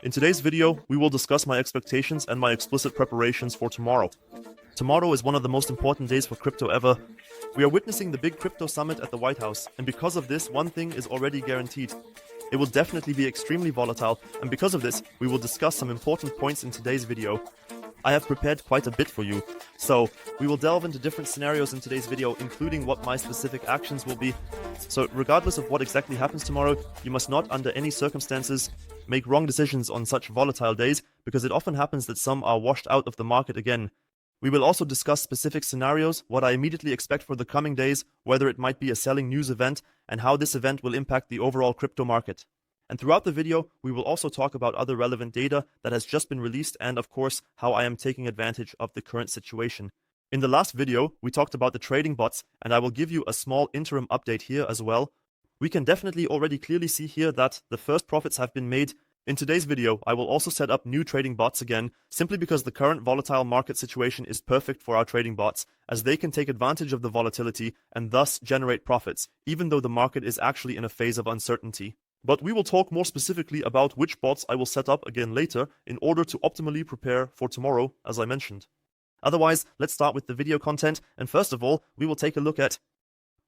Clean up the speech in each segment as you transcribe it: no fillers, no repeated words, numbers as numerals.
In today's video, we will discuss my expectations and my explicit preparations for tomorrow. Tomorrow is one of the most important days for crypto ever. We are witnessing the big crypto summit at the White House, and because of this, one thing is already guaranteed. It will definitely be extremely volatile, and because of this, we will discuss some important points in today's video. I have prepared quite a bit for you, so we will delve into different scenarios in today's video, including what my specific actions will be. So regardless of what exactly happens tomorrow, you must not under any circumstances make wrong decisions on such volatile days, because it often happens that some are washed out of the market again. We will also discuss specific scenarios, what I immediately expect for the coming days, whether it might be a selling news event, and how this event will impact the overall crypto market. And throughout the video, we will also talk about other relevant data that has just been released and, of course, how I am taking advantage of the current situation. In the last video, we talked about the trading bots, and I will give you a small interim update here as well. We can definitely already clearly see here that the first profits have been made. In today's video, I will also set up new trading bots again, simply because the current volatile market situation is perfect for our trading bots, as they can take advantage of the volatility and thus generate profits, even though the market is actually in a phase of uncertainty. But we will talk more specifically about which bots I will set up again later in order to optimally prepare for tomorrow, as I mentioned. Otherwise, let's start with the video content, and first of all, we will take a look at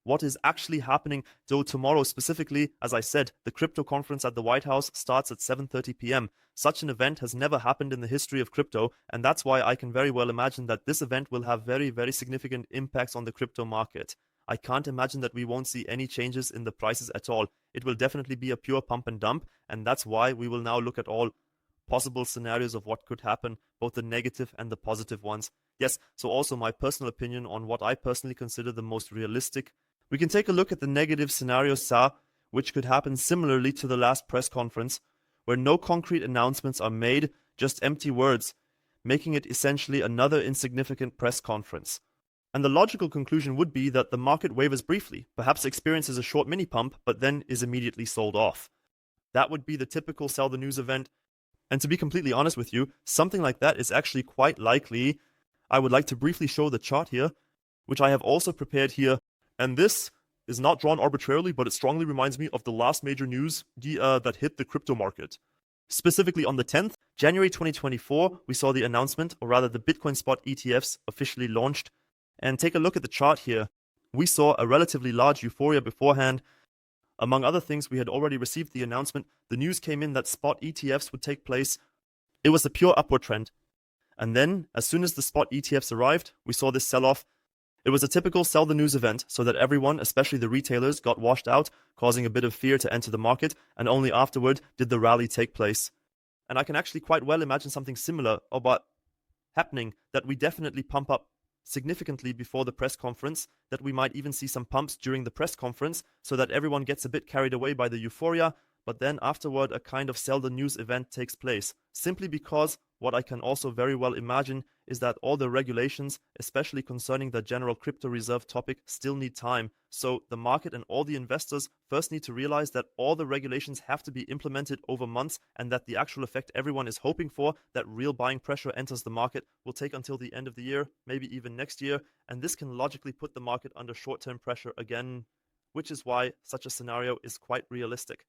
what is actually happening, though tomorrow specifically, as I said, the crypto conference at the White House starts at 7:30 p.m. Such an event has never happened in the history of crypto, and that's why I can very well imagine that this event will have very, very significant impacts on the crypto market. I can't imagine that we won't see any changes in the prices at all. It will definitely be a pure pump and dump, and that's why we will now look at all possible scenarios of what could happen, both the negative and the positive ones. Yes, so also my personal opinion on what I personally consider the most realistic. We can take a look at the negative scenario SAR, which could happen similarly to the last press conference, where no concrete announcements are made, just empty words, making it essentially another insignificant press conference. And the logical conclusion would be that the market wavers briefly, perhaps experiences a short mini pump, but then is immediately sold off. That would be the typical sell the news event. And to be completely honest with you, something like that is actually quite likely. I would like to briefly show the chart here, which I have also prepared here. And this is not drawn arbitrarily, but it strongly reminds me of the last major news that hit the crypto market. Specifically on the 10th, January 2024, we saw the announcement, or rather the Bitcoin spot ETFs officially launched. And take a look at the chart here. We saw a relatively large euphoria beforehand. Among other things, we had already received the announcement. The news came in that spot ETFs would take place. It was a pure upward trend. And then, as soon as the spot ETFs arrived, we saw this sell-off. It was a typical sell the news event, so that everyone, especially the retailers, got washed out, causing a bit of fear to enter the market, and only afterward did the rally take place. And I can actually quite well imagine something similar about happening, that we definitely pump up significantly before the press conference, that we might even see some pumps during the press conference, so that everyone gets a bit carried away by the euphoria, but then afterward a kind of sell the news event takes place, simply because what I can also very well imagine is that all the regulations, especially concerning the general crypto reserve topic, still need time. So the market and all the investors first need to realize that all the regulations have to be implemented over months, and that the actual effect everyone is hoping for, that real buying pressure enters the market, will take until the end of the year, maybe even next year, and this can logically put the market under short-term pressure again, which is why such a scenario is quite realistic.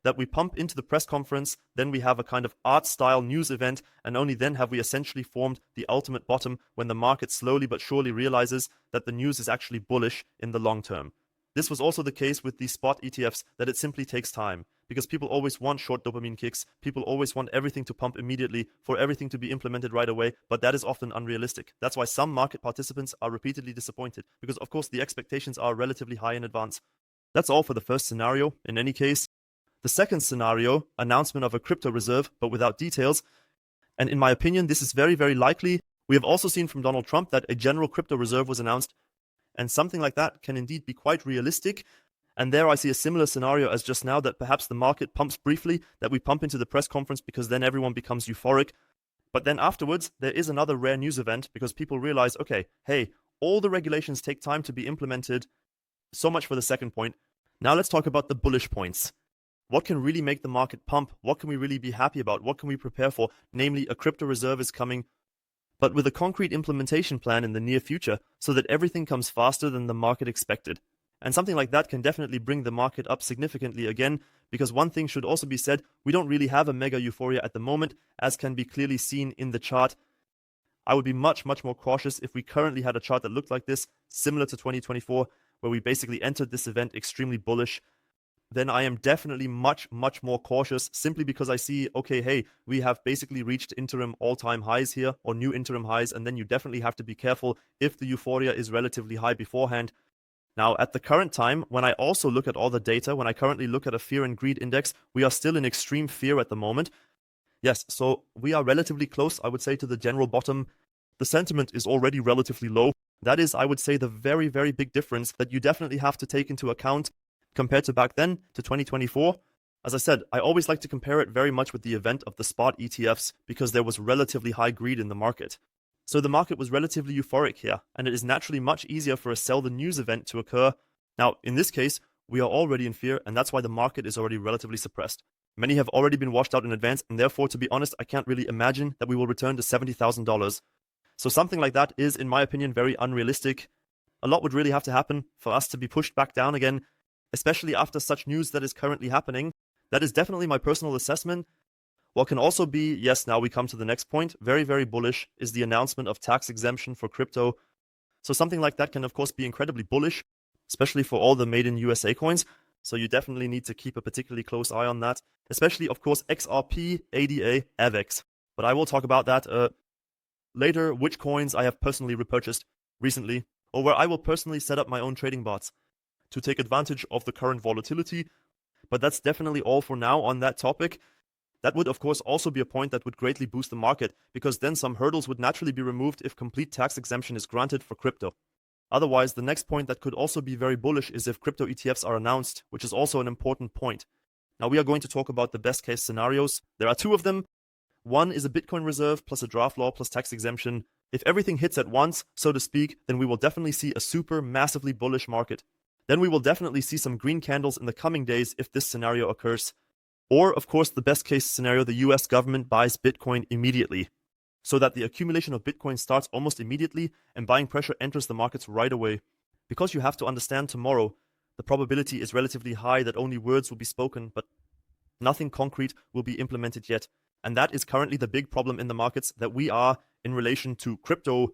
That we pump into the press conference, then we have a kind of art-style news event, and only then have we essentially formed the ultimate bottom, when the market slowly but surely realizes that the news is actually bullish in the long term. This was also the case with the spot ETFs, that it simply takes time, because people always want short dopamine kicks, people always want everything to pump immediately, for everything to be implemented right away, but that is often unrealistic. That's why some market participants are repeatedly disappointed, because of course the expectations are relatively high in advance. That's all for the first scenario, in any case. The second scenario, announcement of a crypto reserve, but without details, and in my opinion this is very, very likely. We have also seen from Donald Trump that a general crypto reserve was announced, and something like that can indeed be quite realistic. And there I see a similar scenario as just now, that perhaps the market pumps briefly, that we pump into the press conference because then everyone becomes euphoric. But then afterwards, there is another rare news event, because people realize, okay, hey, all the regulations take time to be implemented. So much for the second point. Now let's talk about the bullish points. What can really make the market pump? What can we really be happy about? What can we prepare for? Namely, a crypto reserve is coming, but with a concrete implementation plan in the near future, so that everything comes faster than the market expected. And something like that can definitely bring the market up significantly again, Because one thing should also be said, we don't really have a mega euphoria at the moment, as can be clearly seen in the chart. I would be much more cautious if we currently had a chart that looked like this, similar to 2024, where we basically entered this event extremely bullish. Then I am definitely much more cautious, simply because I see, okay, hey, we have basically reached interim all-time highs here, or new interim highs, and then you definitely have to be careful if the euphoria is relatively high beforehand. Now, at the current time, when I also look at all the data, when I currently look at a fear and greed index, we are still in extreme fear at the moment. Yes, so we are relatively close, I would say, to the general bottom. The sentiment is already relatively low. That is, I would say, the very big difference that you definitely have to take into account compared to back then, to 2024. As I said, I always like to compare it very much with the event of the spot ETFs because there was relatively high greed in the market. So the market was relatively euphoric here, and it is naturally much easier for a sell the news event to occur. Now, in this case, we are already in fear, and that's why the market is already relatively suppressed. Many have already been washed out in advance, and therefore, to be honest, I can't really imagine that we will return to $70,000. So something like that is, in my opinion, very unrealistic. A lot would really have to happen for us to be pushed back down again, especially after such news that is currently happening. That is definitely my personal assessment. What can also be, yes, now we come to the next point, very bullish, is the announcement of tax exemption for crypto. So something like that can, of course, be incredibly bullish, especially for all the made in USA coins. So you definitely need to keep a particularly close eye on that, especially, of course, XRP, ADA, AVEX. But I will talk about that later, which coins I have personally repurchased recently, or where I will personally set up my own trading bots to take advantage of the current volatility. But that's definitely all for now on that topic. That would, of course, also be a point that would greatly boost the market, because then some hurdles would naturally be removed if complete tax exemption is granted for crypto. Otherwise, the next point that could also be very bullish is if crypto ETFs are announced, which is also an important point. Now, we are going to talk about the best case scenarios. There are two of them. One is a Bitcoin reserve plus a draft law plus tax exemption. If everything hits at once, so to speak, then we will definitely see a super massively bullish market. Then we will definitely see some green candles in the coming days if this scenario occurs. Or, of course, the best case scenario, the US government buys Bitcoin immediately, so that the accumulation of Bitcoin starts almost immediately and buying pressure enters the markets right away. Because you have to understand, tomorrow, the probability is relatively high that only words will be spoken, but nothing concrete will be implemented yet. And that is currently the big problem in the markets, that we are, in relation to crypto,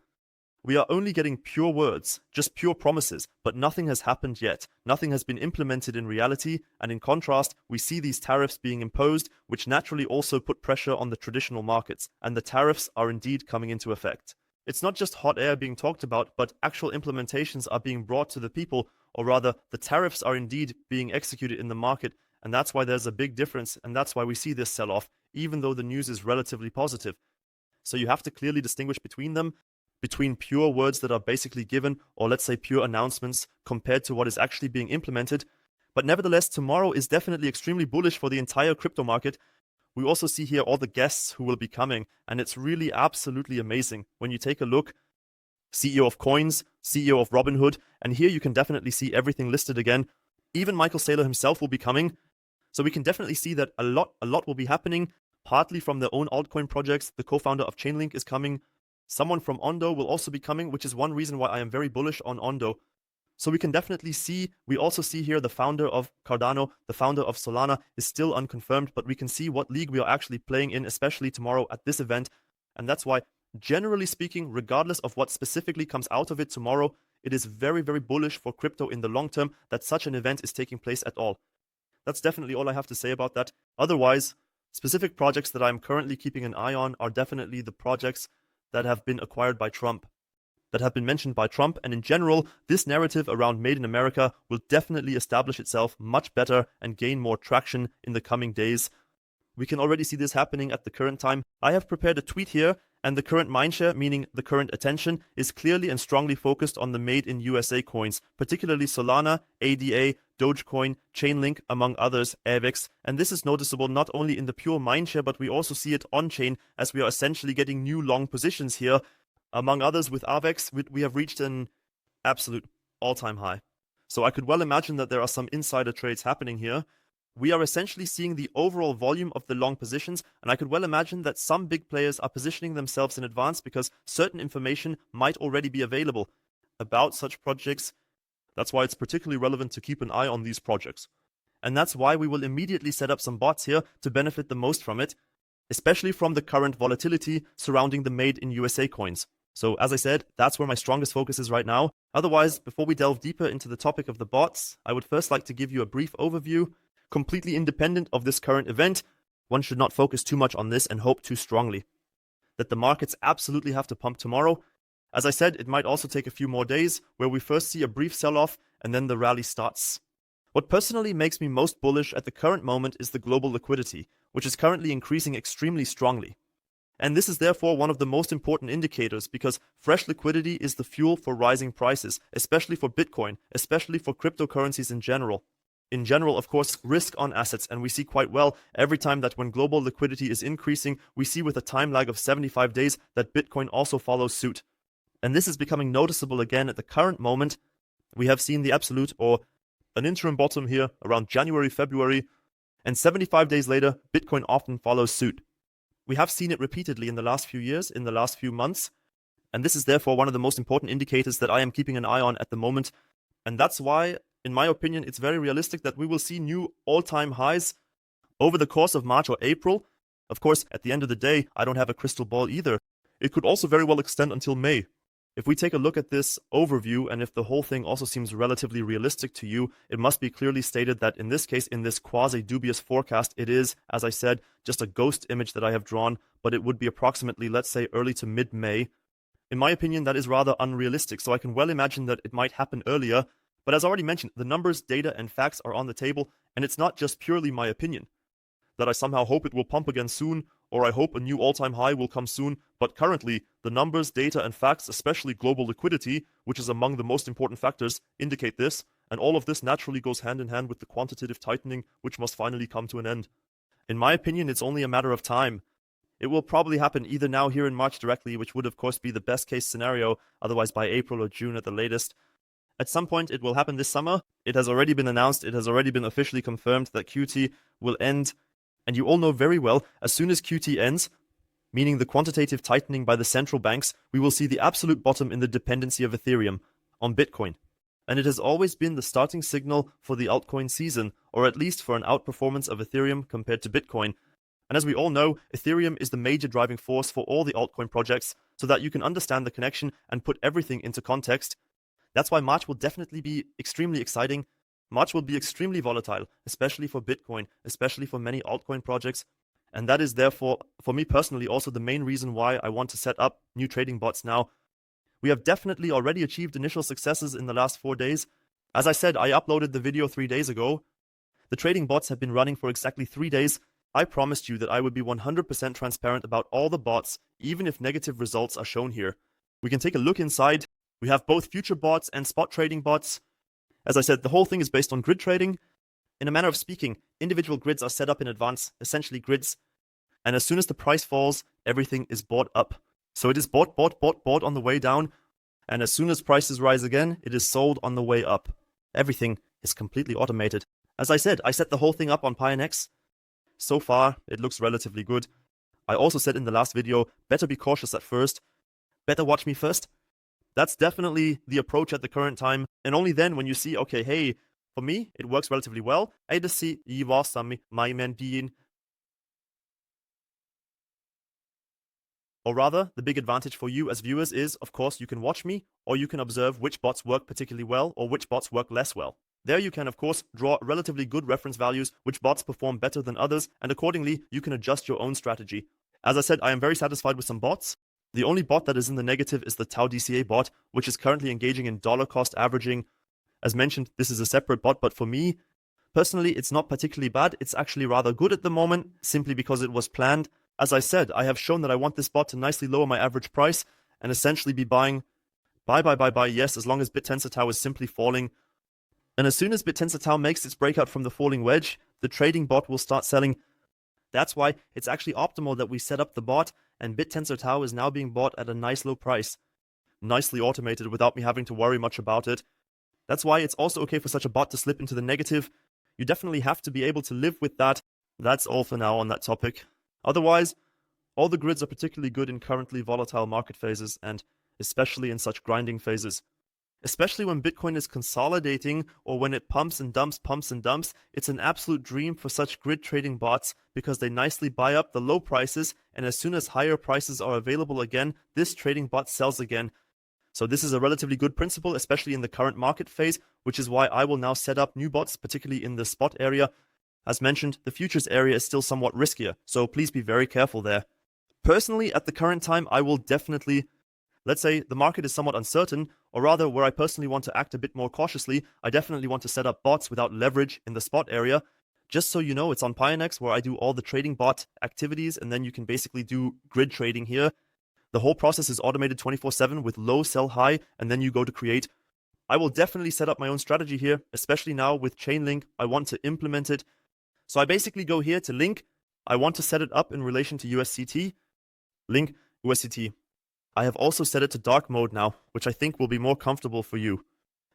we are only getting pure words, just pure promises, but nothing has happened yet. Nothing has been implemented in reality, and in contrast, we see these tariffs being imposed, which naturally also put pressure on the traditional markets, and the tariffs are indeed coming into effect. It's not just hot air being talked about, but actual implementations are being brought to the people, or rather, the tariffs are indeed being executed in the market, and that's why there's a big difference, and that's why we see this sell-off, even though the news is relatively positive. So you have to clearly distinguish between them, between pure words that are basically given, or let's say pure announcements, compared to what is actually being implemented. But nevertheless, tomorrow is definitely extremely bullish for the entire crypto market. We also see here all the guests who will be coming, and it's really absolutely amazing. When you take a look, CEO of Coins, CEO of Robinhood, and here you can definitely see everything listed again. Even Michael Saylor himself will be coming. So we can definitely see that a lot will be happening, partly from their own altcoin projects. The co-founder of Chainlink is coming. Someone from Ondo will also be coming, which is one reason why I am very bullish on Ondo. So we can definitely see, we also see here the founder of Cardano, the founder of Solana is still unconfirmed, but we can see what league we are actually playing in, especially tomorrow at this event. And that's why, generally speaking, regardless of what specifically comes out of it tomorrow, it is very bullish for crypto in the long term that such an event is taking place at all. That's definitely all I have to say about that. Otherwise, specific projects that I'm currently keeping an eye on are definitely the projects that have been acquired by Trump, that have been mentioned by Trump, and in general, this narrative around Made in America will definitely establish itself much better and gain more traction in the coming days. We can already see this happening at the current time. I have prepared a tweet here, and the current mindshare, meaning the current attention, is clearly and strongly focused on the Made in USA coins, particularly Solana, ADA, Dogecoin, Chainlink, among others, AVEX, and this is noticeable not only in the pure mindshare, but we also see it on-chain, as we are essentially getting new long positions here. Among others, with AVEX, we have reached an absolute all-time high. So I could well imagine that there are some insider trades happening here. We are essentially seeing the overall volume of the long positions, and I could well imagine that some big players are positioning themselves in advance because certain information might already be available about such projects. That's why it's particularly relevant to keep an eye on these projects. And that's why we will immediately set up some bots here to benefit the most from it, especially from the current volatility surrounding the made in USA coins. So as I said, that's where my strongest focus is right now. Otherwise, before we delve deeper into the topic of the bots, I would first like to give you a brief overview. Completely independent of this current event, one should not focus too much on this and hope too strongly that the markets absolutely have to pump tomorrow. As I said, it might also take a few more days, where we first see a brief sell-off and then the rally starts. What personally makes me most bullish at the current moment is the global liquidity, which is currently increasing extremely strongly. And this is therefore one of the most important indicators, because fresh liquidity is the fuel for rising prices, especially for Bitcoin, especially for cryptocurrencies in general. In general, of course, risk on assets, and we see quite well every time that when global liquidity is increasing, we see with a time lag of 75 days that Bitcoin also follows suit. And this is becoming noticeable again at the current moment. We have seen the absolute or an interim bottom here around January, February, and 75 days later, Bitcoin often follows suit. We have seen it repeatedly in the last few years, in the last few months, and this is therefore one of the most important indicators that I am keeping an eye on at the moment. And that's why, in my opinion, it's very realistic that we will see new all-time highs over the course of March or April. Of course, at the end of the day, I don't have a crystal ball either. It could also very well extend until May. If we take a look at this overview, and if the whole thing also seems relatively realistic to you, it must be clearly stated that in this case, in this quasi-dubious forecast, it is, as I said, just a ghost image that I have drawn, but it would be approximately, let's say, early to mid-May. In my opinion, that is rather unrealistic, so I can well imagine that it might happen earlier. But as already mentioned, the numbers, data, and facts are on the table, and it's not just purely my opinion. That I somehow hope it will pump again soon, or I hope a new all-time high will come soon, but currently, the numbers, data, and facts, especially global liquidity, which is among the most important factors, indicate this, and all of this naturally goes hand in hand with the quantitative tightening, which must finally come to an end. In my opinion, it's only a matter of time. It will probably happen either now here in March directly, which would of course be the best case scenario, otherwise by April or June at the latest. At some point it will happen this summer. It has already been announced, it has already been officially confirmed that QT will end. And you all know very well, as soon as QT ends, meaning the quantitative tightening by the central banks, we will see the absolute bottom in the dependency of Ethereum on Bitcoin. And it has always been the starting signal for the altcoin season, or at least for an outperformance of Ethereum compared to Bitcoin. And as we all know, Ethereum is the major driving force for all the altcoin projects, so that you can understand the connection and put everything into context. That's why March will definitely be extremely exciting. March will be extremely volatile, especially for Bitcoin, especially for many altcoin projects. And that is therefore, for me personally, also the main reason why I want to set up new trading bots now. We have definitely already achieved initial successes in the last 4 days. As I said, I uploaded the video 3 days ago. The trading bots have been running for exactly 3 days. I promised you that I would be 100% transparent about all the bots, even if negative results are shown here. We can take a look inside. We have both future bots and spot trading bots. As I said, the whole thing is based on grid trading. In a manner of speaking, individual grids are set up in advance, essentially grids. And as soon as the price falls, everything is bought up. So it is bought on the way down. And as soon as prices rise again, it is sold on the way up. Everything is completely automated. As I said, I set the whole thing up on PyNX. So far, it looks relatively good. I also said in the last video, better be cautious at first. Better watch me first. That's definitely the approach at the current time, and only then when you see, okay, hey, for me, it works relatively well. I just see or rather, the big advantage for you as viewers is, of course, you can watch me, or you can observe which bots work particularly well, or which bots work less well. There you can, of course, draw relatively good reference values, which bots perform better than others, and accordingly, you can adjust your own strategy. As I said, I am very satisfied with some bots. The only bot that is in the negative is the Tau DCA bot, which is currently engaging in dollar cost averaging. As mentioned, this is a separate bot, but for me, personally, it's not particularly bad. It's actually rather good at the moment, simply because it was planned. As I said, I have shown that I want this bot to nicely lower my average price and essentially be buying buy, yes, as long as BitTensor Tau is simply falling. And as soon as BitTensor Tau makes its breakout from the falling wedge, the trading bot will start selling. That's why it's actually optimal that we set up the bot, and BitTensor Tau is now being bought at a nice low price. Nicely automated without me having to worry much about it. That's why it's also okay for such a bot to slip into the negative. You definitely have to be able to live with that. That's all for now on that topic. Otherwise, all the grids are particularly good in currently volatile market phases, and especially in such grinding phases. Especially when Bitcoin is consolidating or when it pumps and dumps, it's an absolute dream for such grid trading bots because they nicely buy up the low prices, and as soon as higher prices are available again, this trading bot sells again. So this is a relatively good principle, especially in the current market phase, which is why I will now set up new bots, particularly in the spot area. As mentioned, the futures area is still somewhat riskier, so please be very careful there. Personally, at the current time, I will definitely, let's say the market is somewhat uncertain, or rather where I personally want to act a bit more cautiously, I definitely want to set up bots without leverage in the spot area. Just so you know, it's on Pionex where I do all the trading bot activities, and then you can basically do grid trading here. The whole process is automated 24/7 with low, sell high, and then you go to create. I will definitely set up my own strategy here, especially now with Chainlink. I want to implement it. So I basically go here to link. I want to set it up in relation to USCT. Link USCT. I have also set it to dark mode now, which I think will be more comfortable for you.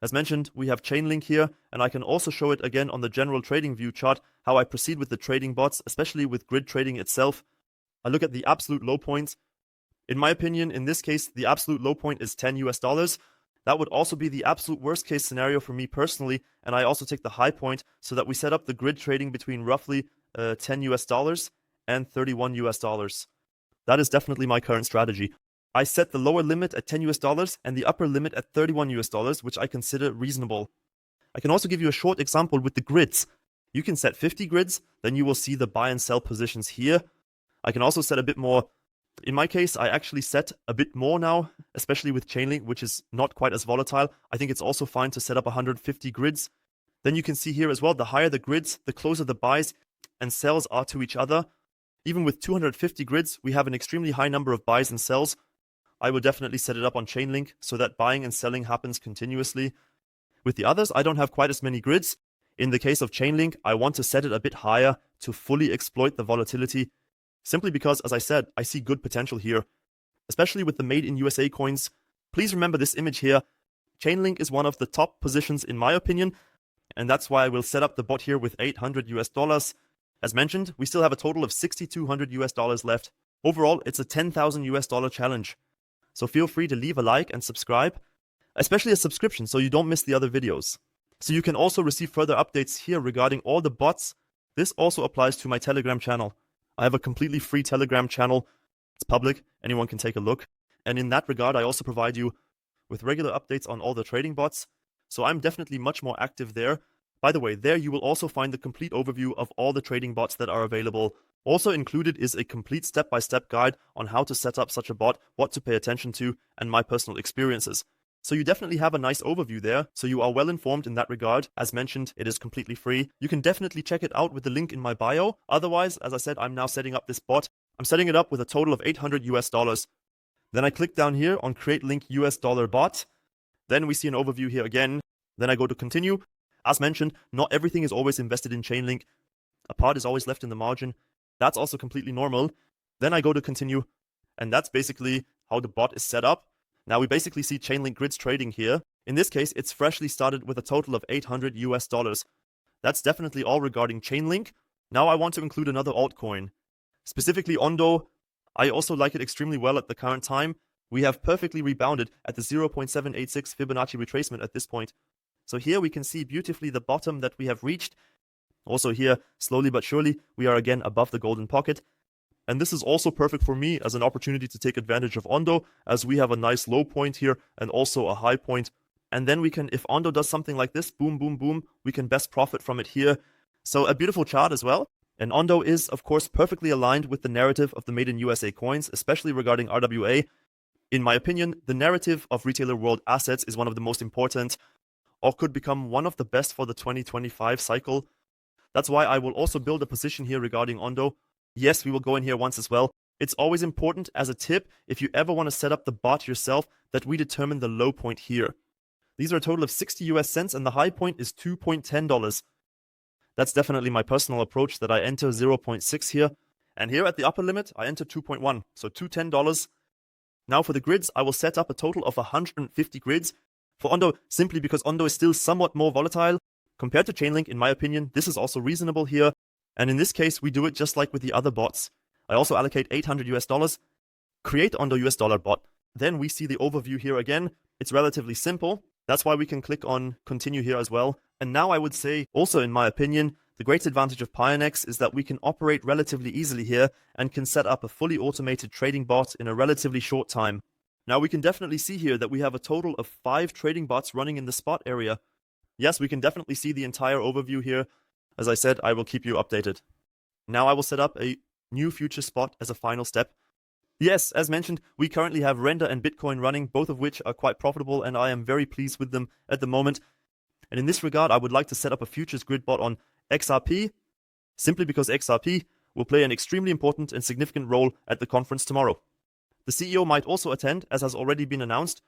As mentioned, we have Chainlink here, and I can also show it again on the general trading view chart, how I proceed with the trading bots, especially with grid trading itself. I look at the absolute low points. In my opinion, in this case, the absolute low point is $10. That would also be the absolute worst case scenario for me personally, and I also take the high point so that we set up the grid trading between roughly $10 and $31. That is definitely my current strategy. I set the lower limit at $10 and the upper limit at $31, which I consider reasonable. I can also give you a short example with the grids. You can set 50 grids, then you will see the buy and sell positions here. I can also set a bit more. In my case, I actually set a bit more now, especially with Chainlink, which is not quite as volatile. I think it's also fine to set up 150 grids. Then you can see here as well, the higher the grids, the closer the buys and sells are to each other. Even with 250 grids, we have an extremely high number of buys and sells. I will definitely set it up on Chainlink so that buying and selling happens continuously. With the others, I don't have quite as many grids. In the case of Chainlink, I want to set it a bit higher to fully exploit the volatility. Simply because, as I said, I see good potential here, especially with the Made in USA coins. Please remember this image here. Chainlink is one of the top positions in my opinion, and that's why I will set up the bot here with $800. As mentioned, we still have a total of $6,200 left. Overall, it's a $10,000 challenge. So feel free to leave a like and subscribe, especially a subscription so you don't miss the other videos. So you can also receive further updates here regarding all the bots. This also applies to my Telegram channel. I have a completely free Telegram channel. It's public, anyone can take a look. And in that regard, I also provide you with regular updates on all the trading bots. So I'm definitely much more active there. By the way, there you will also find the complete overview of all the trading bots that are available. Also included is a complete step-by-step guide on how to set up such a bot, what to pay attention to, and my personal experiences. So you definitely have a nice overview there, so you are well informed in that regard. As mentioned, it is completely free. You can definitely check it out with the link in my bio. Otherwise, as I said, I'm now setting up this bot. I'm setting it up with a total of $800. Then I click down here on Create Link US Dollar Bot. Then we see an overview here again. Then I go to Continue. As mentioned, not everything is always invested in Chainlink. A part is always left in the margin. That's also completely normal. Then I go to Continue, and that's basically how the bot is set up. Now we basically see Chainlink grids trading here. In this case, it's freshly started with a total of $800. That's definitely all regarding Chainlink. Now I want to include another altcoin, specifically Ondo. I also like it extremely well at the current time. We have perfectly rebounded at the 0.786 Fibonacci retracement at this point. So here we can see beautifully the bottom that we have reached. Also here, slowly but surely, we are again above the golden pocket. And this is also perfect for me as an opportunity to take advantage of Ondo, as we have a nice low point here and also a high point. And then we can, if Ondo does something like this, boom, boom, boom, we can best profit from it here. So a beautiful chart as well. And Ondo is, of course, perfectly aligned with the narrative of the Made in USA coins, especially regarding RWA. In my opinion, the narrative of retailer world assets is one of the most important, or could become one of the best for the 2025 cycle. That's why I will also build a position here regarding Ondo. Yes, we will go in here once as well. It's always important as a tip, if you ever want to set up the bot yourself, that we determine the low point here. These are a total of 60 US cents and the high point is $2.10. That's definitely my personal approach, that I enter 0.6 here. And here at the upper limit, I enter 2.1, so $2.10. Now for the grids, I will set up a total of 150 grids. For Ondo, simply because Ondo is still somewhat more volatile. Compared to Chainlink, in my opinion, this is also reasonable here. And in this case, we do it just like with the other bots. I also allocate $800, create Ondo US dollar bot. Then we see the overview here again. It's relatively simple. That's why we can click on continue here as well. And now I would say, also in my opinion, the great advantage of Pionex is that we can operate relatively easily here and can set up a fully automated trading bot in a relatively short time. Now we can definitely see here that we have a total of 5 trading bots running in the spot area. Yes, we can definitely see the entire overview here. As I said, I will keep you updated. Now I will set up a new future spot as a final step. Yes, as mentioned, we currently have Render and Bitcoin running, both of which are quite profitable, and I am very pleased with them at the moment. And in this regard, I would like to set up a futures grid bot on XRP, simply because XRP will play an extremely important and significant role at the conference tomorrow. The CEO might also attend, as has already been announced,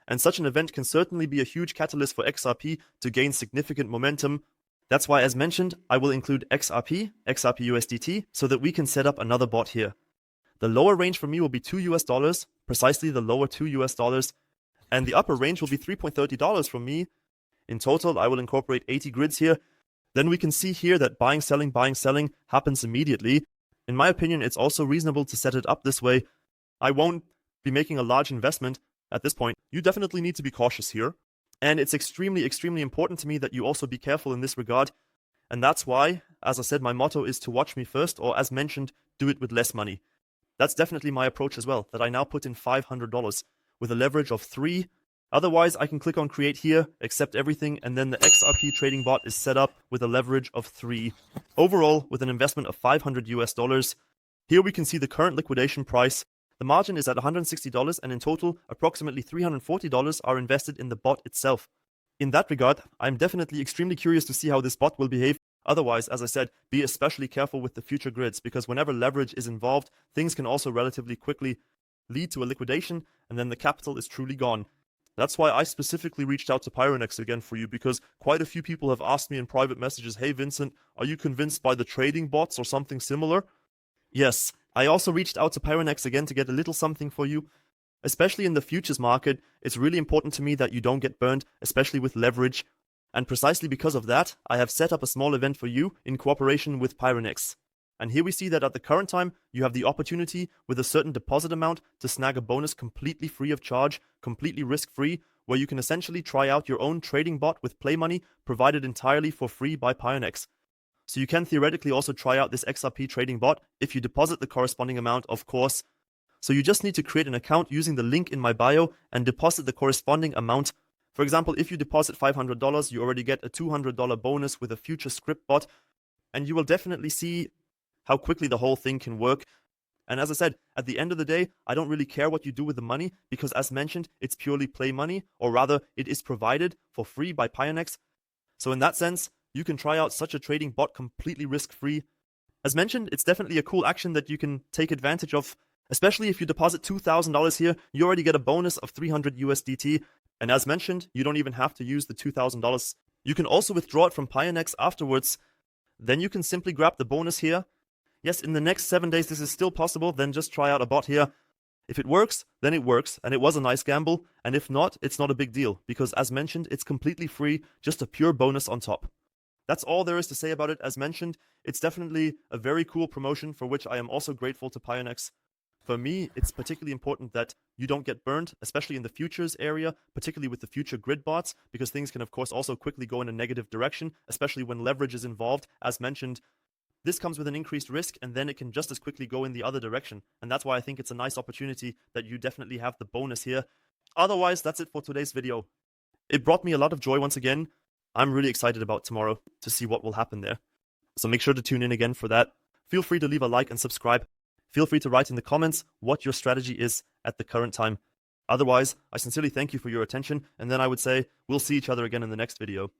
and such an event can certainly be a huge catalyst for XRP to gain significant momentum. That's why, as mentioned, I will include XRP USDT, so that we can set up another bot here. The lower range for me will be $2, precisely the lower $2, and the upper range will be $3.30 from me. In total, I will incorporate 80 grids here. Then we can see here that buying, selling happens immediately. In my opinion, it's also reasonable to set it up this way. I won't be making a large investment at this point. You definitely need to be cautious here. And it's extremely important to me that you also be careful in this regard. And that's why, as I said, my motto is to watch me first, or as mentioned, do it with less money. That's definitely my approach as well, that I now put in $500 with a leverage of 3. Otherwise, I can click on create here, accept everything, and then the XRP trading bot is set up with a leverage of 3. Overall, with an investment of $500. Here we can see the current liquidation price. The margin is at $160, and in total, approximately $340 are invested in the bot itself. In that regard, I'm definitely extremely curious to see how this bot will behave. Otherwise, as I said, be especially careful with the future grids, because whenever leverage is involved, things can also relatively quickly lead to a liquidation, and then the capital is truly gone. That's why I specifically reached out to Pyronex again for you, because quite a few people have asked me in private messages, hey Vincent, are you convinced by the trading bots or something similar? Yes, I also reached out to Pyronex again to get a little something for you. Especially in the futures market, it's really important to me that you don't get burned, especially with leverage. And precisely because of that, I have set up a small event for you in cooperation with Pyronex. And here we see that at the current time, you have the opportunity with a certain deposit amount to snag a bonus completely free of charge, completely risk-free, where you can essentially try out your own trading bot with play money provided entirely for free by Pyronex. So you can theoretically also try out this XRP trading bot if you deposit the corresponding amount, of course. So you just need to create an account using the link in my bio and deposit the corresponding amount. For example, if you deposit $500, you already get a $200 bonus with a future script bot, and you will definitely see how quickly the whole thing can work. And as I said, at the end of the day, I don't really care what you do with the money, because as mentioned, it's purely play money, or rather, it is provided for free by Pionex. So in that sense, you can try out such a trading bot completely risk-free. As mentioned, it's definitely a cool action that you can take advantage of, especially if you deposit $2,000 here, you already get a bonus of 300 USDT. And as mentioned, you don't even have to use the $2,000. You can also withdraw it from Pionex afterwards. Then you can simply grab the bonus here. Yes, in the next 7 days this is still possible, then just try out a bot here. If it works, then it works, and it was a nice gamble, and if not, it's not a big deal, because as mentioned, it's completely free, just a pure bonus on top. That's all there is to say about it. As mentioned, it's definitely a very cool promotion for which I am also grateful to Pionex. For me, it's particularly important that you don't get burned, especially in the futures area, particularly with the future grid bots, because things can of course also quickly go in a negative direction, especially when leverage is involved. As mentioned, this comes with an increased risk, and then it can just as quickly go in the other direction. And that's why I think it's a nice opportunity that you definitely have the bonus here. Otherwise, that's it for today's video. It brought me a lot of joy once again. I'm really excited about tomorrow to see what will happen there. So make sure to tune in again for that. Feel free to leave a like and subscribe. Feel free to write in the comments what your strategy is at the current time. Otherwise, I sincerely thank you for your attention, and then I would say we'll see each other again in the next video.